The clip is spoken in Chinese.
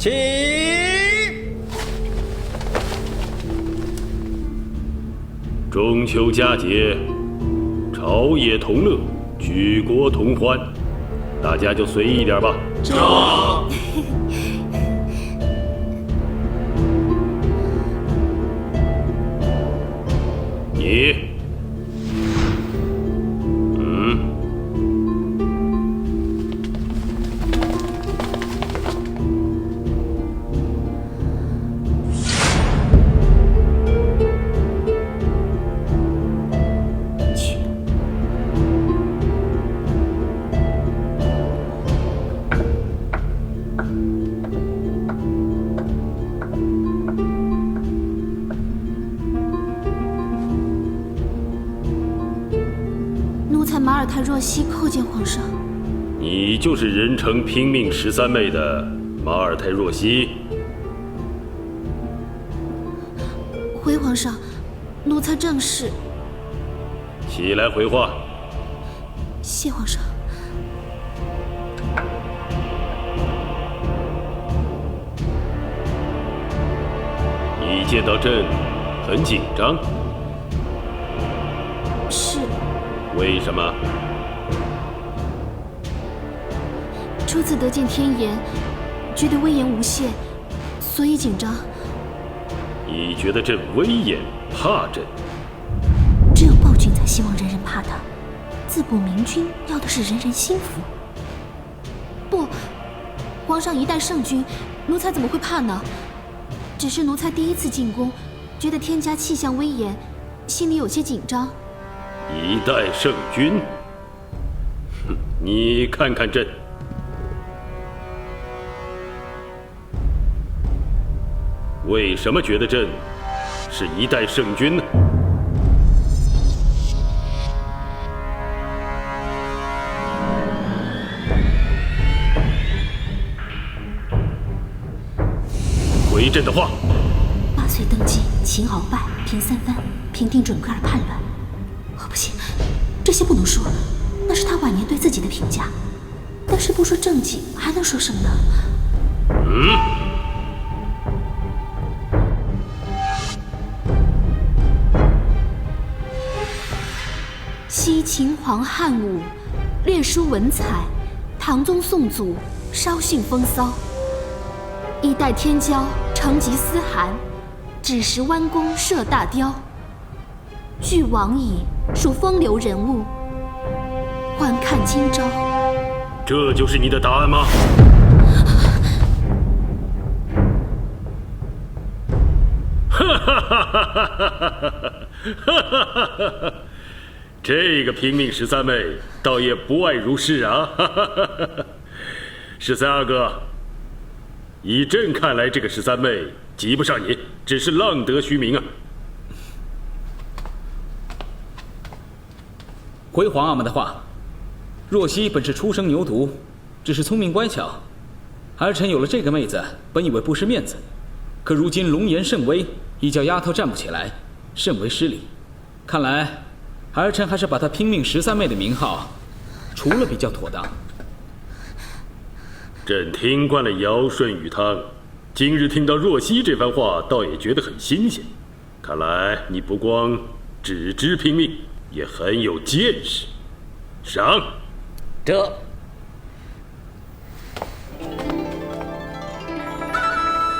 起！中秋佳节，朝野同乐，举国同欢，大家就随意一点吧。走。你，马尔泰若曦叩见皇上。你就是人称拼命13妹的马尔泰若曦？回皇上，奴才正是。起来回话。谢皇上。你见到朕很紧张？是。为什么？初次得见天颜，觉得威严无限，所以紧张。你觉得朕威严，怕朕？只有暴君才希望人人怕他，自古明君要的是人人心服。不，皇上一代圣君，奴才怎么会怕呢？只是奴才第一次进宫，觉得天家气象威严，心里有些紧张。一代圣君，哼，你看看朕，为什么觉得朕是一代圣君呢？回朕的话。8岁登基，勤鳌拜，平三藩，平定准噶尔叛乱。哦，不行，这些不能说，那是他晚年对自己的评价。但是不说政绩，还能说什么呢？西秦皇汉武，略输文采；唐宗宋祖，稍逊风骚。一代天骄，成吉思汗，只识弯弓射大雕。俱往矣，属风流人物。观看今朝。这就是你的答案吗？哈哈哈哈哈哈！这个拼命13妹倒也不外如是啊！哈哈哈哈！13阿哥，以朕看来，这个13妹及不上你，只是浪得虚名啊。回皇阿玛的话，若曦本是初生牛犊，只是聪明乖巧。儿臣有了这个妹子，本以为不失面子，可如今龙颜甚威，一叫丫头站不起来，甚为失礼。看来，儿臣还是把她拼命13妹的名号除了比较妥当。朕听惯了尧舜禹汤，今日听到若曦这番话，倒也觉得很新鲜。看来你不光只知拼命，也很有见识。赏。这